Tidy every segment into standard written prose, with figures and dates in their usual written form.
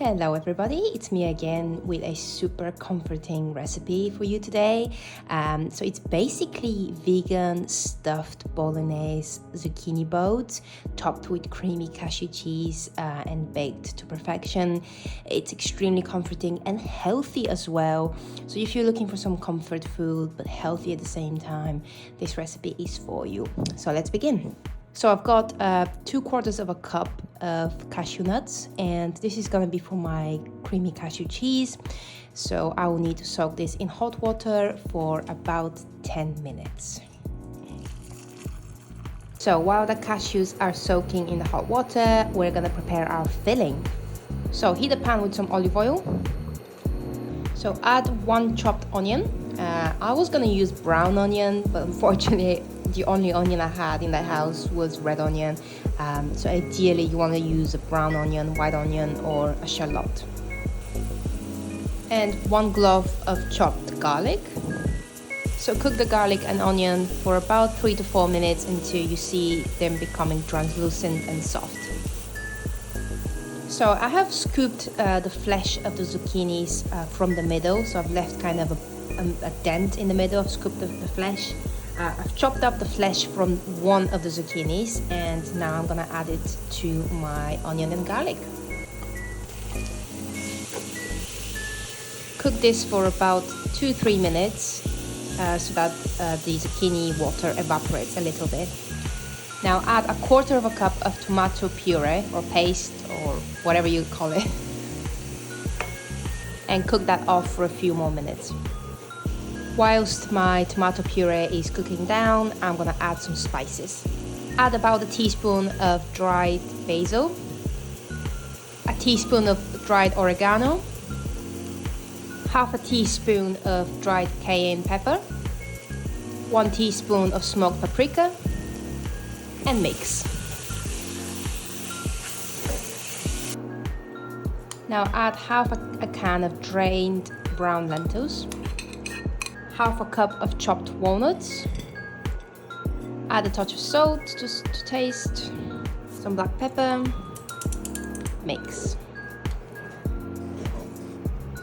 Hello everybody, it's me again with a super comforting recipe for you today. So it's basically vegan stuffed Bolognese zucchini boats topped with creamy cashew cheese and baked to perfection. It's extremely comforting and healthy as well. So if you're looking for some comfort food but healthy at the same time, this recipe is for you. So let's begin. So I've got 2/4 cup of cashew nuts, and this is gonna be for my creamy cashew cheese. So I will need to soak this in hot water for about 10 minutes. So while the cashews are soaking in the hot water, we're gonna prepare our filling. So heat a pan with some olive oil. So add 1 chopped onion. I was gonna use brown onion, but unfortunately the only onion I had in the house was red onion. So ideally you want to use a brown onion, white onion, or a shallot. And 1 clove of chopped garlic. So cook the garlic and onion for about 3 to 4 minutes until you see them becoming translucent and soft. So I have scooped the flesh of the zucchinis from the middle, so I've left kind of a dent in the middle. I've scooped the flesh. I've chopped up the flesh from one of the zucchinis, and now I'm gonna add it to my onion and garlic. Cook this for about 2-3 minutes so that the zucchini water evaporates a little bit. Now add 1/4 cup of tomato puree or paste or whatever you call it, and cook that off for a few more minutes. Whilst my tomato puree is cooking down, I'm gonna add some spices. Add about a teaspoon of dried basil, a teaspoon of dried oregano, half a teaspoon of dried cayenne pepper, 1 teaspoon of smoked paprika, and mix. Now add half a can of drained brown lentils, half a cup of chopped walnuts, add a touch of salt just to taste, some black pepper, mix.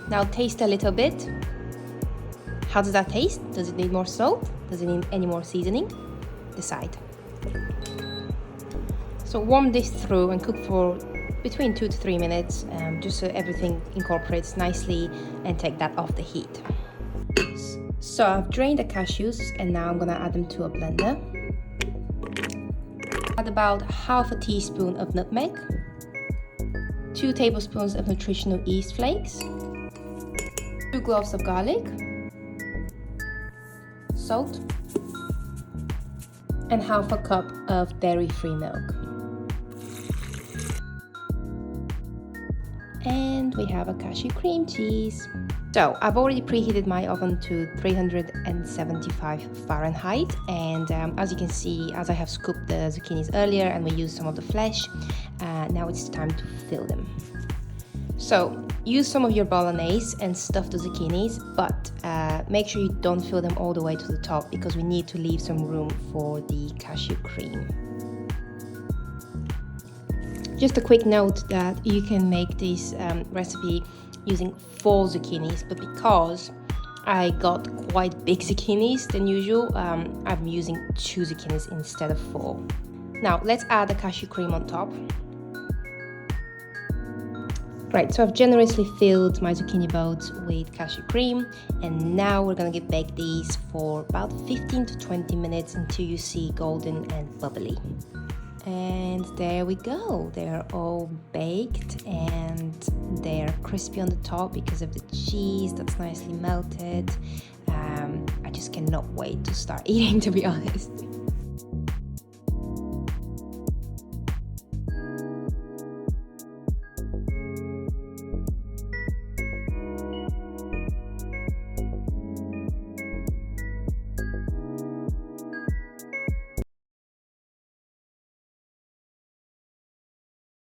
Now taste a little bit. How does that taste? Does it need more salt? Does it need any more seasoning? Decide. So warm this through and cook for between 2 to 3 minutes, just so everything incorporates nicely, and take that off the heat. So I've drained the cashews, and now I'm gonna add them to a blender. Add about half a teaspoon of nutmeg, 2 tablespoons of nutritional yeast flakes, 2 cloves of garlic, salt, and half a cup of dairy-free milk. And we have a cashew cream cheese. So I've already preheated my oven to 375 Fahrenheit, and as you can see, as I have scooped the zucchinis earlier and we used some of the flesh, now it's time to fill them. So use some of your bolognese and stuff the zucchinis, but make sure you don't fill them all the way to the top, because we need to leave some room for the cashew cream. Just a quick note that you can make this recipe using 4 zucchinis, but because I got quite big zucchinis than usual, I'm using 2 zucchinis instead of 4. Now let's add the cashew cream on top. Right, so I've generously filled my zucchini boats with cashew cream, and now we're gonna bake these for about 15 to 20 minutes until you see golden and bubbly. And there we go, they're all baked and they're crispy on the top because of the cheese that's nicely melted. I just cannot wait to start eating, to be honest.